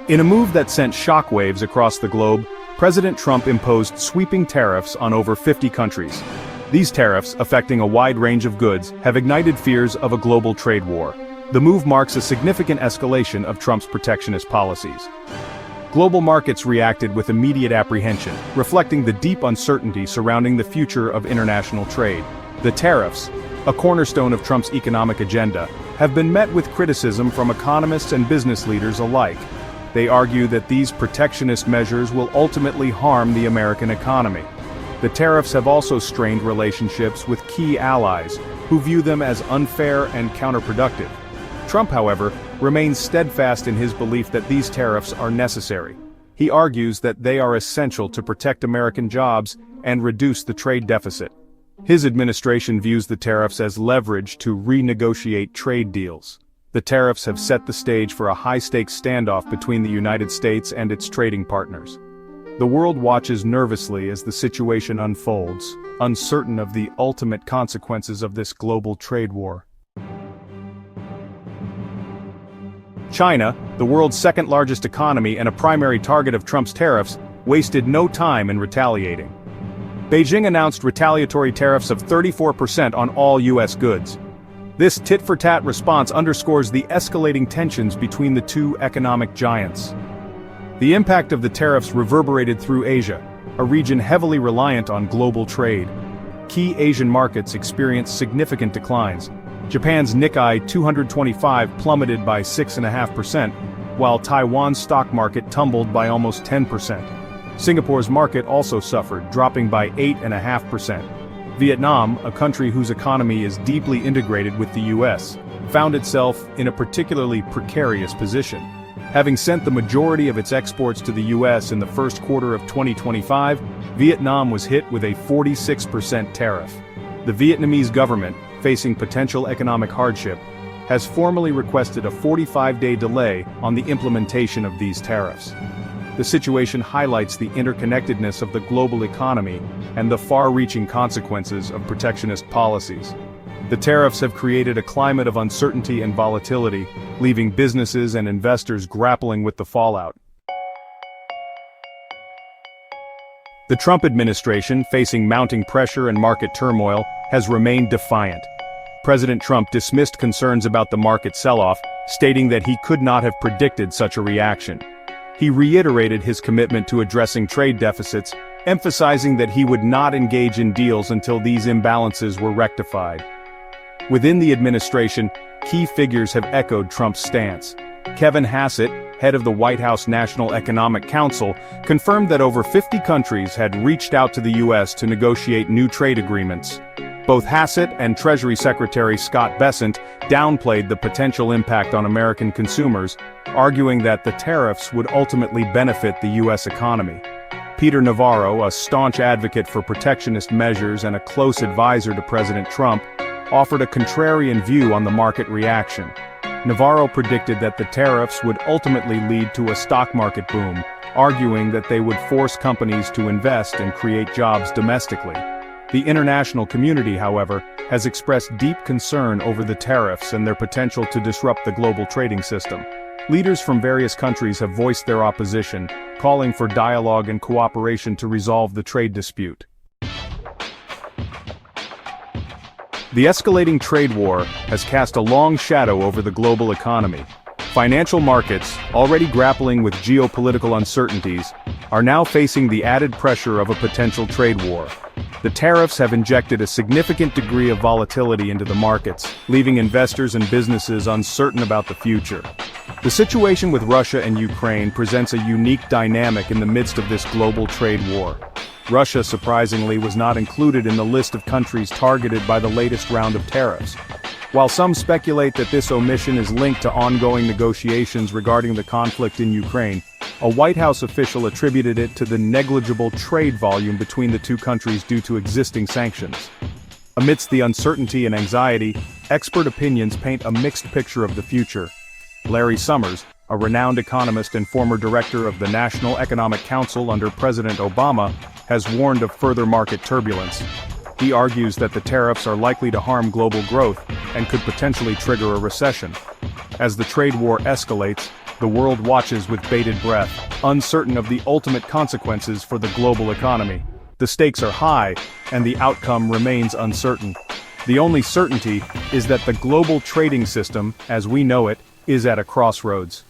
In a move that sent shockwaves across the globe, President Trump imposed sweeping tariffs on over 50 countries. These tariffs, affecting a wide range of goods, have ignited fears of a global trade war. The move marks a significant escalation of Trump's protectionist policies. Global markets reacted with immediate apprehension, reflecting the deep uncertainty surrounding the future of international trade. The tariffs, a cornerstone of Trump's economic agenda, have been met with criticism from economists and business leaders alike. They argue that these protectionist measures will ultimately harm the American economy. The tariffs have also strained relationships with key allies, who view them as unfair and counterproductive. Trump, however, remains steadfast in his belief that these tariffs are necessary. He argues that they are essential to protect American jobs and reduce the trade deficit. His administration views the tariffs as leverage to renegotiate trade deals. The tariffs have set the stage for a high-stakes standoff between the United States and its trading partners. The world watches nervously as the situation unfolds, uncertain of the ultimate consequences of this global trade war. China, the world's second-largest economy and a primary target of Trump's tariffs, wasted no time in retaliating. Beijing announced retaliatory tariffs of 34% on all U.S. goods. This tit-for-tat response underscores the escalating tensions between the two economic giants. The impact of the tariffs reverberated through Asia, a region heavily reliant on global trade. Key Asian markets experienced significant declines. Japan's Nikkei 225 plummeted by 6.5%, while Taiwan's stock market tumbled by almost 10%. Singapore's market also suffered, dropping by 8.5%. Vietnam, a country whose economy is deeply integrated with the U.S., found itself in a particularly precarious position. Having sent the majority of its exports to the U.S. in the first quarter of 2025, Vietnam was hit with a 46% tariff. The Vietnamese government, facing potential economic hardship, has formally requested a 45-day delay on the implementation of these tariffs. The situation highlights the interconnectedness of the global economy and the far-reaching consequences of protectionist policies. The tariffs have created a climate of uncertainty and volatility, leaving businesses and investors grappling with the fallout. The Trump administration, facing mounting pressure and market turmoil, has remained defiant. President Trump dismissed concerns about the market sell-off, stating that he could not have predicted such a reaction. He reiterated his commitment to addressing trade deficits, emphasizing that he would not engage in deals until these imbalances were rectified. Within the administration, key figures have echoed Trump's stance. Kevin Hassett, head of the White House National Economic Council, confirmed that over 50 countries had reached out to the U.S. to negotiate new trade agreements. Both Hassett and Treasury Secretary Scott Bessent downplayed the potential impact on American consumers, arguing that the tariffs would ultimately benefit the U.S. economy. Peter Navarro, a staunch advocate for protectionist measures and a close advisor to President Trump, offered a contrarian view on the market reaction. Navarro predicted that the tariffs would ultimately lead to a stock market boom, arguing that they would force companies to invest and create jobs domestically. The international community, however, has expressed deep concern over the tariffs and their potential to disrupt the global trading system. Leaders from various countries have voiced their opposition, calling for dialogue and cooperation to resolve the trade dispute. The escalating trade war has cast a long shadow over the global economy. Financial markets, already grappling with geopolitical uncertainties, are now facing the added pressure of a potential trade war. The tariffs have injected a significant degree of volatility into the markets, leaving investors and businesses uncertain about the future. The situation with Russia and Ukraine presents a unique dynamic in the midst of this global trade war. Russia, surprisingly, was not included in the list of countries targeted by the latest round of tariffs. While some speculate that this omission is linked to ongoing negotiations regarding the conflict in Ukraine, a White House official attributed it to the negligible trade volume between the two countries due to existing sanctions. Amidst the uncertainty and anxiety, expert opinions paint a mixed picture of the future. Larry Summers, a renowned economist and former director of the National Economic Council under President Obama, has warned of further market turbulence. He argues that the tariffs are likely to harm global growth and could potentially trigger a recession. As the trade war escalates, the world watches with bated breath, uncertain of the ultimate consequences for the global economy. The stakes are high, and the outcome remains uncertain. The only certainty is that the global trading system, as we know it, is at a crossroads.